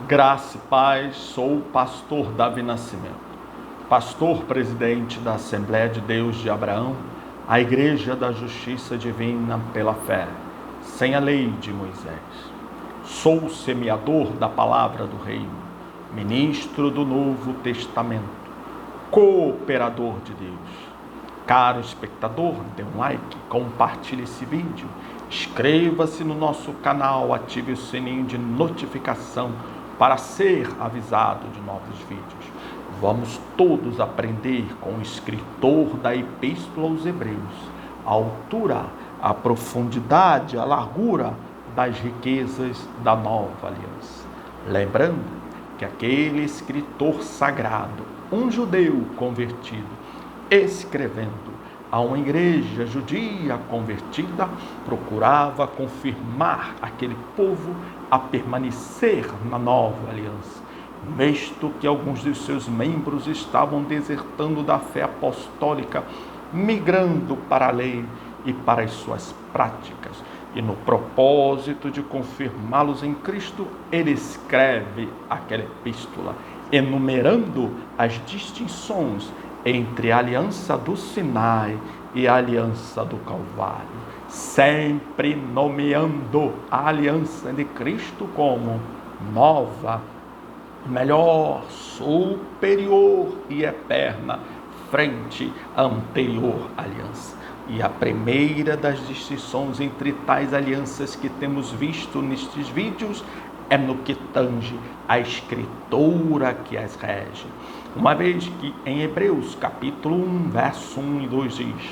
Graça e paz, sou o pastor Davi Nascimento, pastor presidente da Assembleia de Deus de Abraão, a Igreja da Justiça Divina pela fé, sem a lei de Moisés. Sou o semeador da palavra do reino, ministro do Novo Testamento, cooperador de Deus. Caro espectador, dê um like, compartilhe esse vídeo, inscreva-se no nosso canal, ative o sininho de notificação para ser avisado de novos vídeos. Vamos todos aprender com o escritor da Epístola aos Hebreus, a altura, a profundidade, a largura das riquezas da nova aliança. Lembrando que aquele escritor sagrado, um judeu convertido, escrevendo a uma igreja judia convertida, procurava confirmar aquele povo a permanecer na nova aliança, visto que alguns de seus membros estavam desertando da fé apostólica, migrando para a lei e para as suas práticas. E no propósito de confirmá-los em Cristo, ele escreve aquela epístola, enumerando as distinções entre a aliança do Sinai e a aliança do Calvário, sempre nomeando a aliança de Cristo como nova, melhor, superior e eterna, frente à anterior aliança. E a primeira das distinções entre tais alianças que temos visto nestes vídeos é no que tange a escritura que as rege. Uma vez que em Hebreus capítulo 1, verso 1 e 2 diz: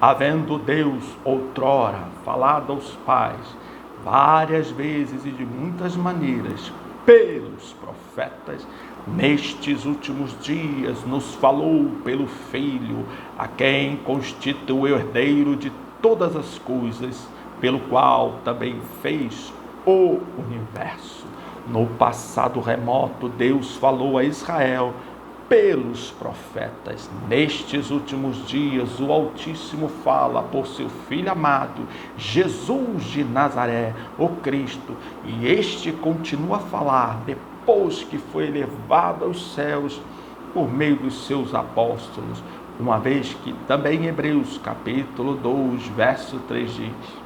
havendo Deus outrora falado aos pais, várias vezes e de muitas maneiras, pelos profetas, nestes últimos dias nos falou pelo Filho, a quem constitui o herdeiro de todas as coisas, pelo qual também fez o universo. No passado remoto, Deus falou a Israel pelos profetas. Nestes últimos dias, o Altíssimo fala por seu Filho amado, Jesus de Nazaré, o Cristo, e este continua a falar depois que foi elevado aos céus por meio dos seus apóstolos, uma vez que também em Hebreus capítulo 2, verso 3 diz: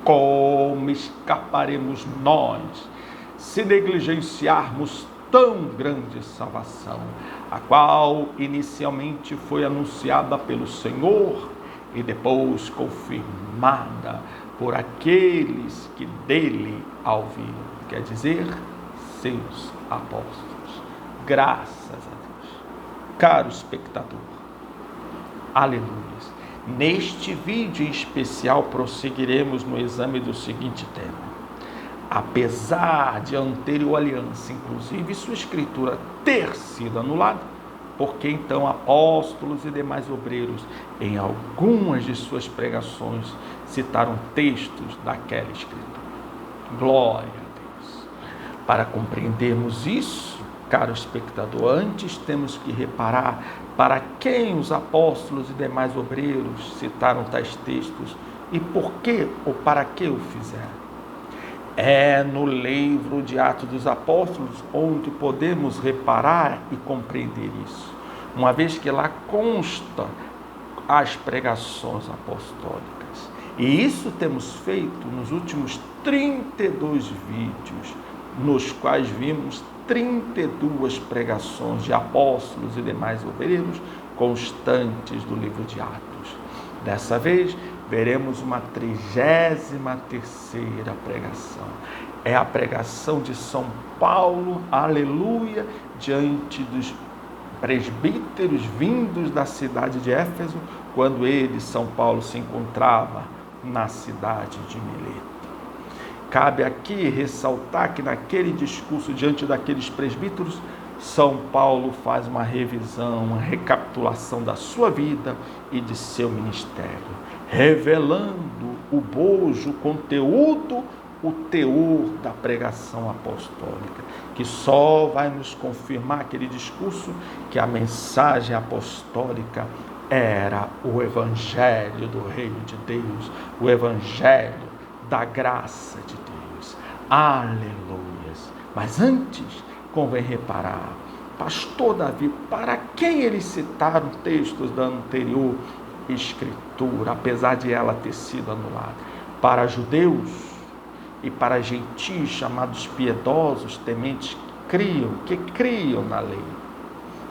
como escaparemos nós se negligenciarmos tão grande salvação, a qual inicialmente foi anunciada pelo Senhor e depois confirmada por aqueles que dele a ouviram, quer dizer, seus apóstolos. Graças a Deus. Caro espectador, aleluia. Neste vídeo em especial prosseguiremos no exame do seguinte tema: apesar de a anterior aliança, inclusive sua escritura, ter sido anulada, porque então apóstolos e demais obreiros, em algumas de suas pregações, citaram textos daquela escritura. Glória a Deus! Para compreendermos isso, caro espectador, antes temos que reparar para quem os apóstolos e demais obreiros citaram tais textos e por que ou para que o fizeram. É no livro de Atos dos Apóstolos onde podemos reparar e compreender isso, uma vez que lá consta as pregações apostólicas. E isso temos feito nos últimos 32 vídeos, nos quais vimos 32 pregações de apóstolos e demais obreiros constantes do livro de Atos. Dessa vez, veremos uma 33ª pregação. É a pregação de São Paulo, aleluia, diante dos presbíteros vindos da cidade de Éfeso, quando ele, São Paulo, se encontrava na cidade de Mileto. Cabe aqui ressaltar que naquele discurso diante daqueles presbíteros, São Paulo faz uma revisão, uma recapitulação da sua vida e de seu ministério, revelando o bojo, o conteúdo, o teor da pregação apostólica, que só vai nos confirmar aquele discurso que a mensagem apostólica era o Evangelho do Reino de Deus, o Evangelho da graça de Deus. Aleluia! Mas antes, convém reparar, pastor Davi, para quem eles citaram textos da anterior escritura, apesar de ela ter sido anulada? Para judeus e para gentios chamados piedosos, tementes, que criam na lei.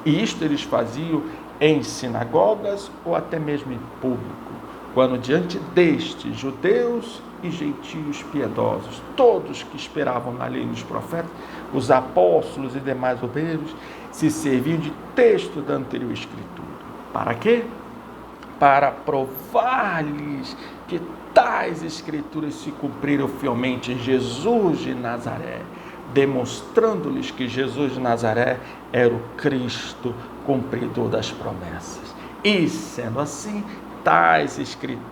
E isto eles faziam em sinagogas ou até mesmo em público, quando diante destes judeus e gentios piedosos, todos que esperavam na lei dos profetas, os apóstolos e demais obreiros, se serviam de texto da anterior escritura. Para quê? Para provar-lhes que tais escrituras se cumpriram fielmente em Jesus de Nazaré, demonstrando-lhes que Jesus de Nazaré era o Cristo, cumpridor das promessas. E, sendo assim, tais escrituras,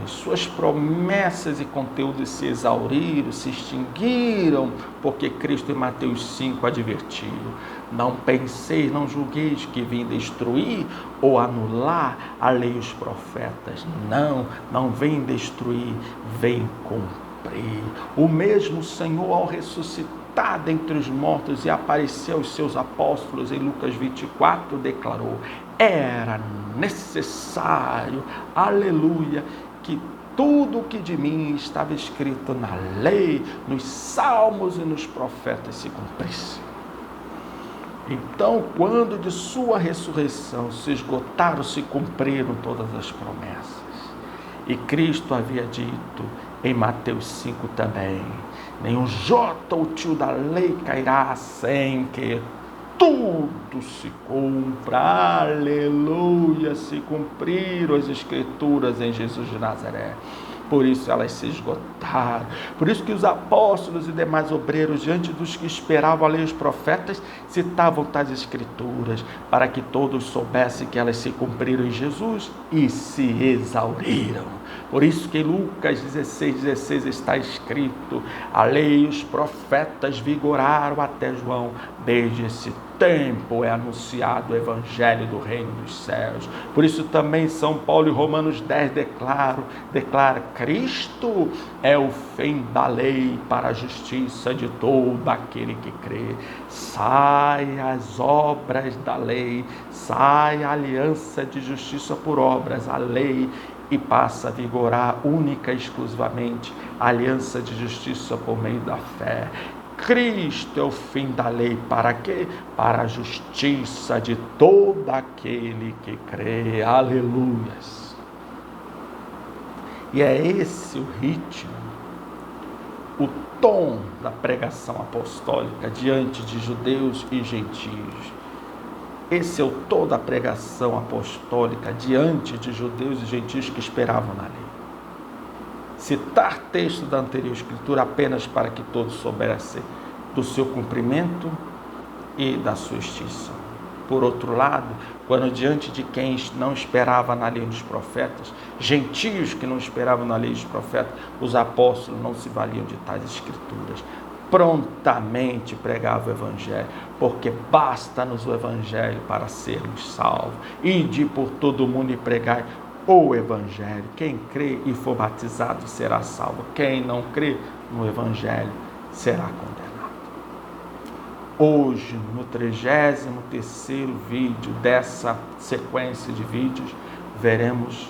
suas promessas e conteúdos se exauriram, se extinguiram, porque Cristo em Mateus 5 advertiu: não penseis, não julgueis que vim destruir ou anular a lei e os profetas. Não vem destruir, vem cumprir. O mesmo Senhor, ao ressuscitar dentre os mortos e aparecer aos seus apóstolos em Lucas 24, declarou: era necessário, aleluia, que tudo o que de mim estava escrito na lei, nos salmos e nos profetas se cumprisse. Então, quando de sua ressurreição se esgotaram, se cumpriram todas as promessas. E Cristo havia dito em Mateus 5 também: nenhum jota ou tio da lei cairá sem que tudo se cumpra. Aleluia, se cumpriram as escrituras em Jesus de Nazaré. Por isso elas se esgotaram. Por isso que os apóstolos e demais obreiros, diante dos que esperavam a lei e os profetas, citavam tais escrituras, para que todos soubessem que elas se cumpriram em Jesus e se exauriram. Por isso que em Lucas 16 está escrito: a lei e os profetas vigoraram até João. Desde esse tempo é anunciado o evangelho do reino dos céus. Por isso também São Paulo, em Romanos 10, declara: Cristo é o fim da lei para a justiça de todo aquele que crê. Sai as obras da lei, sai a aliança de justiça por obras, a lei, e passa a vigorar única e exclusivamente a aliança de justiça por meio da fé. Cristo é o fim da lei, para quê? Para a justiça de todo aquele que crê. Aleluias! E é esse o ritmo, o tom da pregação apostólica diante de judeus e gentios. Esse é o tom da pregação apostólica diante de judeus e gentios que esperavam na lei. Citar texto da anterior escritura apenas para que todos soubessem do seu cumprimento e da sua extinção. Por outro lado, quando diante de quem não esperava na lei dos profetas, gentios que não esperavam na lei dos profetas, os apóstolos não se valiam de tais escrituras. Prontamente pregava o evangelho, porque basta-nos o evangelho para sermos salvos. Ide por todo o mundo e pregai o evangelho. Quem crê e for batizado será salvo. Quem não crê no evangelho será condenado. Hoje, no 33º vídeo dessa sequência de vídeos, veremos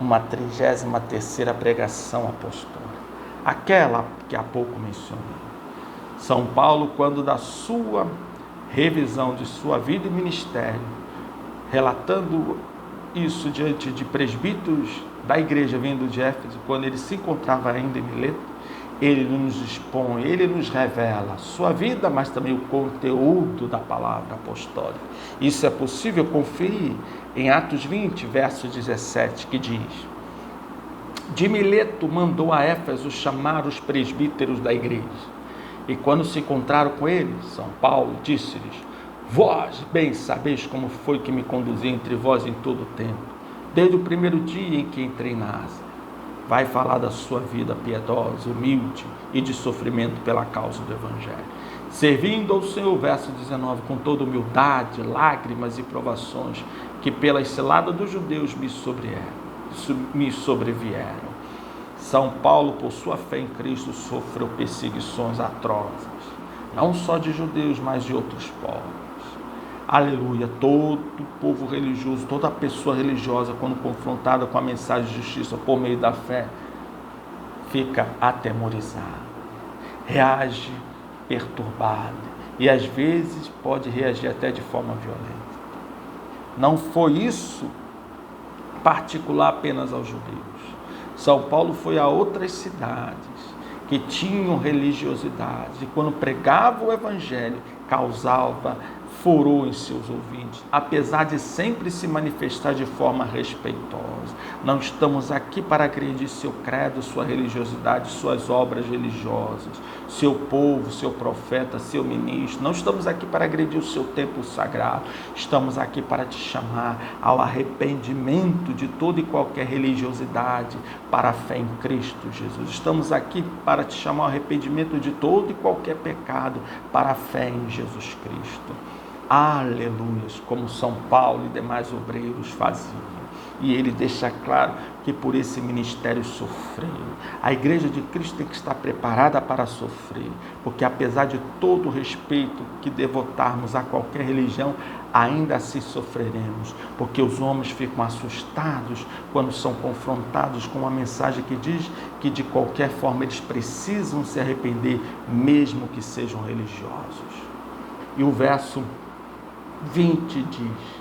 uma 33ª pregação apostólica, aquela que há pouco mencionei. São Paulo, quando da sua revisão de sua vida e ministério, relatando isso diante de presbíteros da igreja vindo de Éfeso, quando ele se encontrava ainda em Mileto, ele nos expõe, ele nos revela a sua vida, mas também o conteúdo da palavra apostólica. Isso é possível conferir em Atos 20, verso 17, que diz: de Mileto mandou a Éfeso chamar os presbíteros da igreja, e quando se encontraram com eles, São Paulo disse-lhes: vós bem sabeis como foi que me conduzi entre vós em todo o tempo, desde o primeiro dia em que entrei na Ásia. Vai falar da sua vida piedosa, humilde e de sofrimento pela causa do evangelho, servindo ao Senhor, verso 19, com toda humildade, lágrimas e provações, que pelas ciladas dos judeus me sobrevieram. São Paulo, por sua fé em Cristo, sofreu perseguições atrozes não só de judeus, mas de outros povos. Aleluia, todo povo religioso, toda pessoa religiosa, quando confrontada com a mensagem de justiça por meio da fé, fica atemorizado, reage perturbado e às vezes pode reagir até de forma violenta. Não foi isso particular apenas aos judeus. São Paulo foi a outras cidades que tinham religiosidade e quando pregava o evangelho causava furor em seus ouvidos, apesar de sempre se manifestar de forma respeitosa. Não estamos aqui para agredir seu credo, sua religiosidade, suas obras religiosas, seu povo, seu profeta, seu ministro. Não estamos aqui para agredir o seu templo sagrado. Estamos aqui para te chamar ao arrependimento de toda e qualquer religiosidade para a fé em Cristo Jesus. Estamos aqui para te chamar ao arrependimento de todo e qualquer pecado para a fé em Jesus Cristo. Aleluias, como São Paulo e demais obreiros faziam. E ele deixa claro que por esse ministério sofreu. A igreja de Cristo tem que estar preparada para sofrer, porque apesar de todo o respeito que devotarmos a qualquer religião, ainda assim sofreremos, porque os homens ficam assustados quando são confrontados com uma mensagem que diz que de qualquer forma eles precisam se arrepender, mesmo que sejam religiosos. E o verso 20 diz: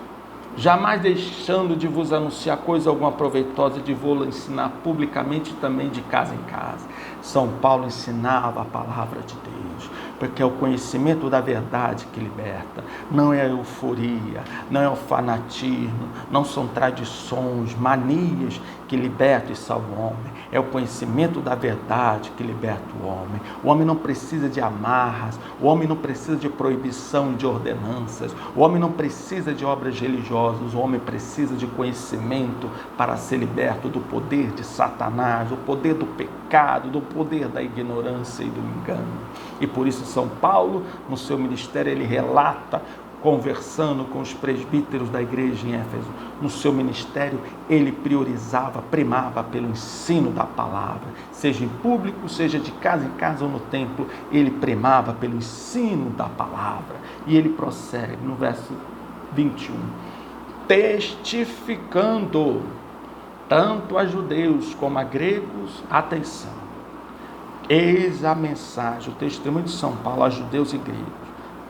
jamais deixando de vos anunciar coisa alguma proveitosa, de vou-la ensinar publicamente também de casa em casa. São Paulo ensinava a palavra de Deus, porque é o conhecimento da verdade que liberta, não é a euforia, não é o fanatismo, não são tradições, manias que libertam e salvam o homem, é o conhecimento da verdade que liberta o homem. O homem não precisa de amarras, o homem não precisa de proibição de ordenanças, o homem não precisa de obras religiosas, o homem precisa de conhecimento para ser liberto do poder de Satanás, do poder do pecado, do poder da ignorância e do engano. E por isso São Paulo, no seu ministério, ele relata, conversando com os presbíteros da igreja em Éfeso, no seu ministério ele priorizava, primava pelo ensino da palavra, seja em público, seja de casa em casa ou no templo, ele primava pelo ensino da palavra. E ele prossegue no verso 21, testificando tanto a judeus como a gregos, atenção, eis a mensagem, o testemunho de São Paulo a judeus e gregos.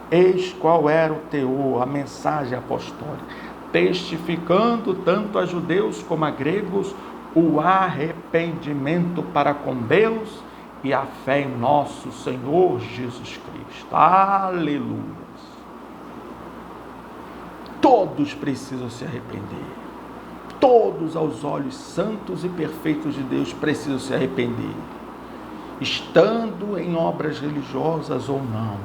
Eis qual era o teor, a mensagem apostólica, testificando tanto a judeus como a gregos o arrependimento para com Deus e a fé em nosso Senhor Jesus Cristo. Aleluia! Todos precisam se arrepender. Todos aos olhos santos e perfeitos de Deus precisam se arrepender. Estando em obras religiosas ou não,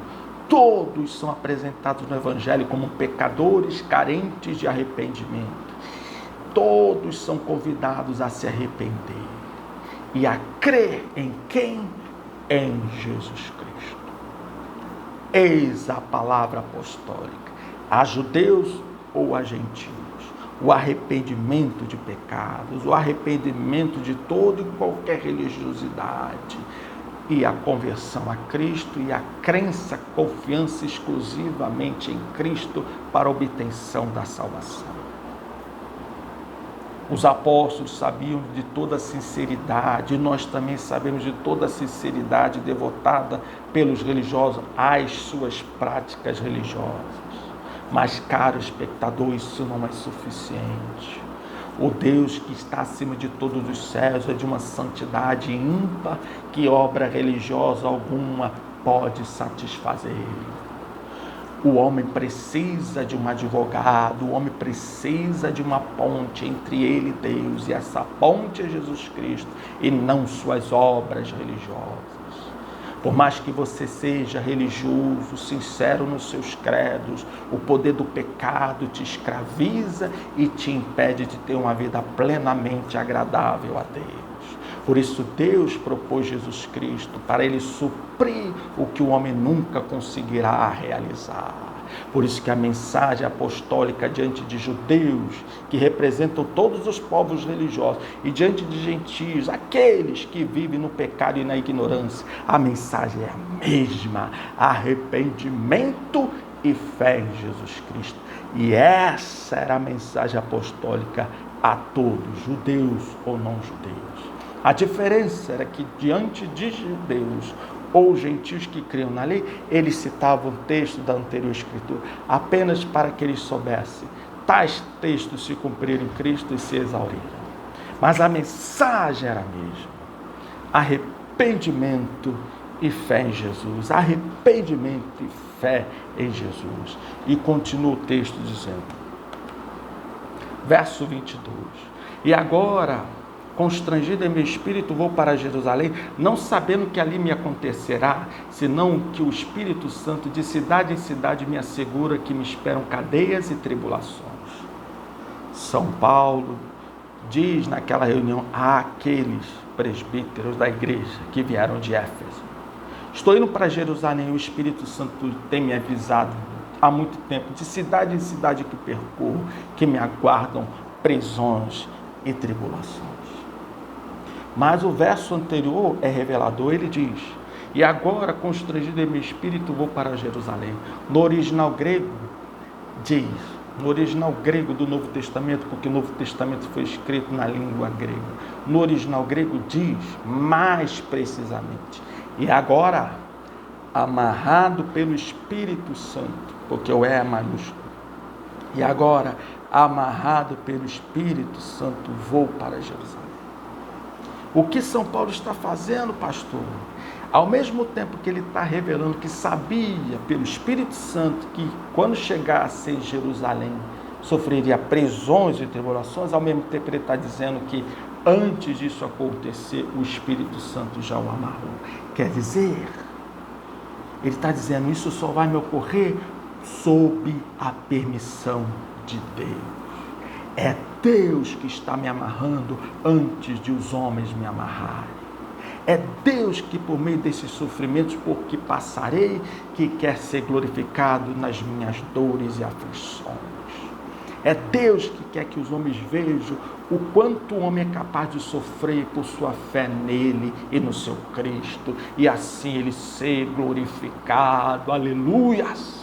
todos são apresentados no Evangelho como pecadores carentes de arrependimento. Todos são convidados a se arrepender e a crer em quem? Em Jesus Cristo. Eis a palavra apostólica, a judeus ou a gentios. O arrependimento de pecados, o arrependimento de toda e qualquer religiosidade, e a conversão a Cristo e a crença, confiança exclusivamente em Cristo para a obtenção da salvação. Os apóstolos sabiam de toda a sinceridade, e nós também sabemos de toda a sinceridade devotada pelos religiosos às suas práticas religiosas. Mas, caro espectador, isso não é suficiente. O Deus que está acima de todos os céus é de uma santidade ímpar que obra religiosa alguma pode satisfazer. O homem precisa de um advogado, o homem precisa de uma ponte entre ele e Deus, e essa ponte é Jesus Cristo e não suas obras religiosas. Por mais que você seja religioso, sincero nos seus credos, o poder do pecado te escraviza e te impede de ter uma vida plenamente agradável a Deus. Por isso Deus propôs Jesus Cristo para ele suprir o que o homem nunca conseguirá realizar. Por isso que a mensagem apostólica diante de judeus, que representam todos os povos religiosos, e diante de gentios, aqueles que vivem no pecado e na ignorância, a mensagem é a mesma: arrependimento e fé em Jesus Cristo. E essa era a mensagem apostólica a todos, judeus ou não judeus. A diferença era que diante de judeus ou gentios que criam na lei, eles citavam texto da anterior escritura, apenas para que eles soubessem. Tais textos se cumpriram em Cristo e se exauriram. Mas a mensagem era a mesma: arrependimento e fé em Jesus. Arrependimento e fé em Jesus. E continua o texto dizendo, verso 22, e agora, constrangido em meu espírito, vou para Jerusalém, não sabendo que ali me acontecerá, senão que o Espírito Santo de cidade em cidade me assegura que me esperam cadeias e tribulações. São Paulo diz naquela reunião àqueles presbíteros da igreja que vieram de Éfeso: estou indo para Jerusalém, o Espírito Santo tem me avisado há muito tempo, de cidade em cidade que percorro, que me aguardam prisões e tribulações. Mas o verso anterior é revelador, ele diz, e agora, constrangido em meu espírito, vou para Jerusalém. No original grego, diz, no original grego do Novo Testamento, porque o Novo Testamento foi escrito na língua grega, no original grego diz, mais precisamente, e agora, amarrado pelo Espírito Santo, porque o é maiúsculo, e agora, amarrado pelo Espírito Santo, vou para Jerusalém. O que São Paulo está fazendo, pastor? Ao mesmo tempo que ele está revelando que sabia pelo Espírito Santo que quando chegasse em Jerusalém sofreria prisões e tribulações, ao mesmo tempo ele está dizendo que antes disso acontecer, o Espírito Santo já o amarrou. Quer dizer, ele está dizendo, isso só vai me ocorrer sob a permissão de Deus. É Deus que está me amarrando antes de os homens me amarrarem. É Deus que, por meio desses sofrimentos por que passarei, que quer ser glorificado nas minhas dores e aflições. É Deus que quer que os homens vejam o quanto o homem é capaz de sofrer por sua fé nele e no seu Cristo, e assim ele ser glorificado. Aleluias!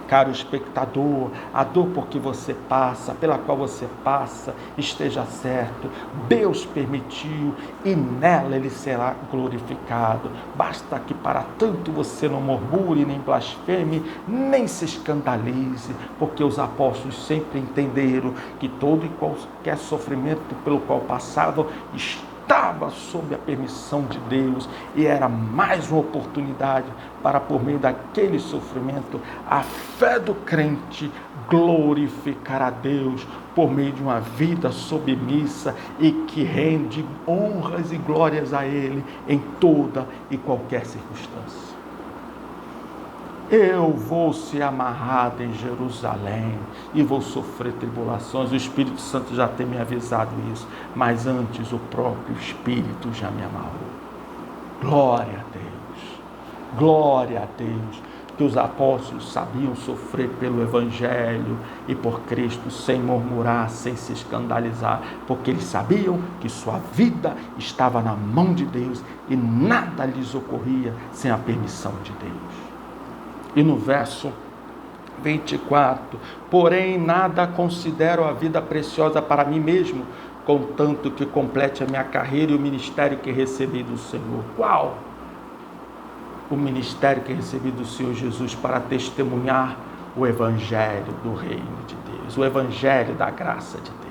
Caro espectador, a dor por que você passa, pela qual você passa, esteja certo, Deus permitiu e nela ele será glorificado. Basta que para tanto você não murmure, nem blasfeme, nem se escandalize, porque os apóstolos sempre entenderam que todo e qualquer sofrimento pelo qual passavam estava sob a permissão de Deus, e era mais uma oportunidade para, por meio daquele sofrimento, a fé do crente glorificar a Deus por meio de uma vida submissa e que rende honras e glórias a Ele em toda e qualquer circunstância. Eu vou ser amarrado em Jerusalém e vou sofrer tribulações. O Espírito Santo já tem me avisado isso, mas antes o próprio Espírito já me amarrou. Glória a Deus, glória a Deus, que os apóstolos sabiam sofrer pelo Evangelho e por Cristo sem murmurar, sem se escandalizar, porque eles sabiam que sua vida estava na mão de Deus e nada lhes ocorria sem a permissão de Deus. E no verso 24, porém nada considero a vida preciosa para mim mesmo, contanto que complete a minha carreira e o ministério que recebi do Senhor. Qual? O ministério que recebi do Senhor Jesus para testemunhar o Evangelho do Reino de Deus, o Evangelho da graça de Deus.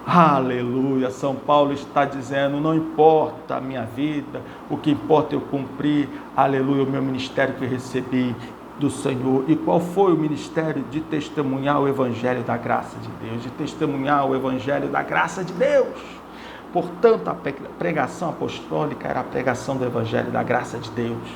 Aleluia, São Paulo está dizendo, não importa a minha vida, o que importa é eu cumprir, aleluia, o meu ministério que eu recebi do Senhor. E qual foi o ministério? De testemunhar o Evangelho da graça de Deus, de testemunhar o Evangelho da graça de Deus. Portanto, a pregação apostólica era a pregação do Evangelho da graça de Deus.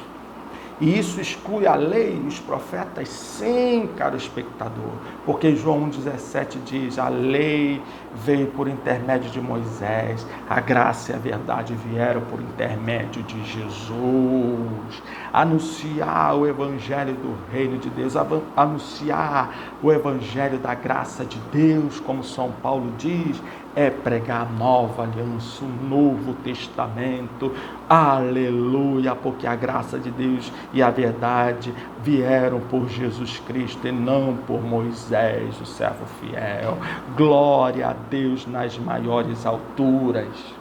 E isso exclui a lei e os profetas? Sim, caro espectador, porque João 1,17 diz: a lei veio por intermédio de Moisés, a graça e a verdade vieram por intermédio de Jesus. Anunciar o evangelho do reino de Deus, anunciar o evangelho da graça de Deus, como São Paulo diz, é pregar a nova aliança, o novo testamento. Aleluia, porque a graça de Deus e a verdade vieram por Jesus Cristo e não por Moisés, o servo fiel. Glória a Deus nas maiores alturas.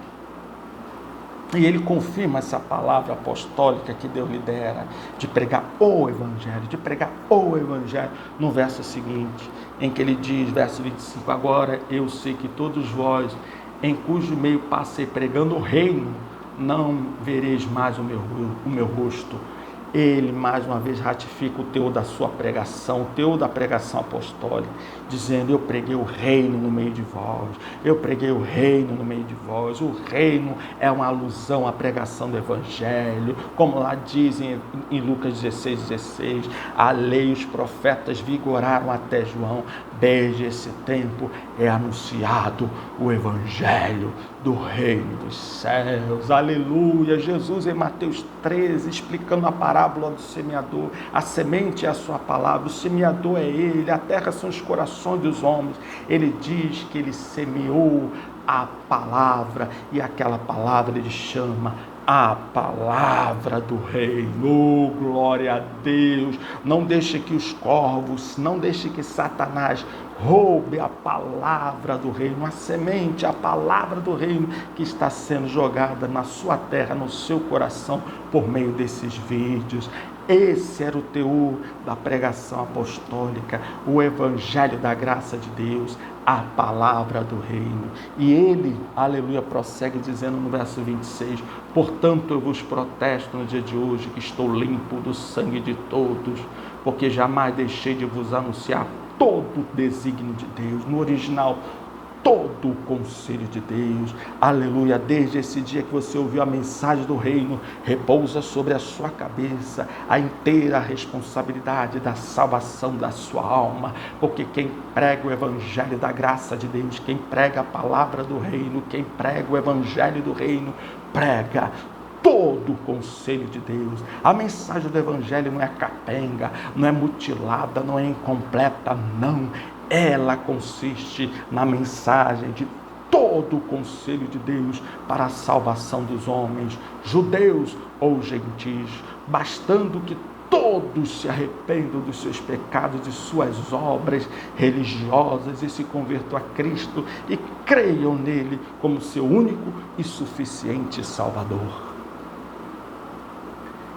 E ele confirma essa palavra apostólica que Deus lhe dera, de pregar o Evangelho, no verso seguinte, em que ele diz, verso 25, agora eu sei que todos vós, em cujo meio passei pregando o reino, não vereis mais o meu rosto. Ele, mais uma vez, ratifica o teor da sua pregação, o teor da pregação apostólica, dizendo, eu preguei o reino no meio de vós, eu preguei o reino no meio de vós. O reino é uma alusão à pregação do Evangelho, como lá dizem em Lucas 16,16, a lei e os profetas vigoraram até João. Desde esse tempo é anunciado o Evangelho do reino dos céus. Aleluia! Jesus em Mateus 13, explicando a parábola do semeador, a semente é a sua palavra, o semeador é ele, a terra são os corações dos homens. Ele diz que ele semeou a palavra, e aquela palavra ele chama a palavra do reino. Glória a Deus. Não deixe que os corvos, não deixe que Satanás roube a palavra do reino, a semente, a palavra do reino que está sendo jogada na sua terra, no seu coração, por meio desses vídeos. Esse era o teor da pregação apostólica, o evangelho da graça de Deus, a palavra do reino. E ele, aleluia, prossegue dizendo no verso 26, portanto eu vos protesto no dia de hoje que estou limpo do sangue de todos, porque jamais deixei de vos anunciar todo o desígnio de Deus, no original, todo o conselho de Deus. Aleluia, desde esse dia que você ouviu a mensagem do reino, repousa sobre a sua cabeça a inteira responsabilidade da salvação da sua alma, porque quem prega o evangelho da graça de Deus, quem prega a palavra do reino, quem prega o evangelho do reino, prega todo o conselho de Deus. A mensagem do evangelho não é capenga, não é mutilada, não é incompleta, não. Ela consiste na mensagem de todo o conselho de Deus para a salvação dos homens, judeus ou gentios, bastando que todos se arrependam dos seus pecados, de suas obras religiosas e se convertam a Cristo e creiam nele como seu único e suficiente Salvador.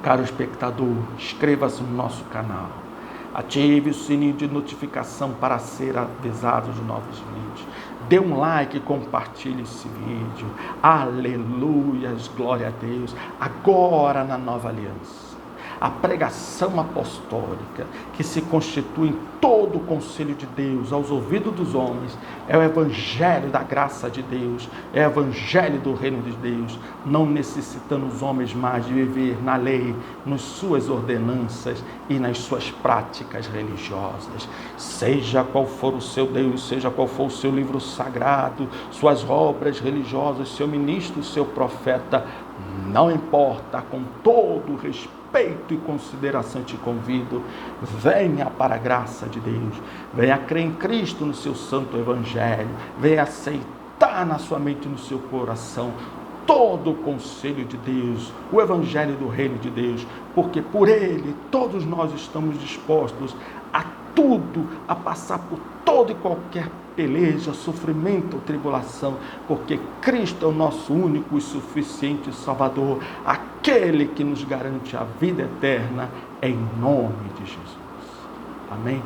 Caro espectador, inscreva-se no nosso canal. Ative o sininho de notificação para ser avisado de novos vídeos. Dê um like e compartilhe esse vídeo. Aleluias, glória a Deus. Agora na nova aliança, a pregação apostólica que se constitui em todo o conselho de Deus aos ouvidos dos homens é o evangelho da graça de Deus, é o evangelho do reino de Deus, não necessitando os homens mais de viver na lei, nas suas ordenanças e nas suas práticas religiosas. Seja qual for o seu Deus, seja qual for o seu livro sagrado, suas obras religiosas, seu ministro, seu profeta, não importa, com todo o respeito e consideração te convido, venha para a graça de Deus, venha crer em Cristo no seu santo evangelho, venha aceitar na sua mente e no seu coração todo o conselho de Deus, o evangelho do reino de Deus, porque por ele todos nós estamos dispostos a tudo, a passar por toda e qualquer peleja, sofrimento ou tribulação, porque Cristo é o nosso único e suficiente Salvador, aquele que nos garante a vida eterna, em nome de Jesus. Amém?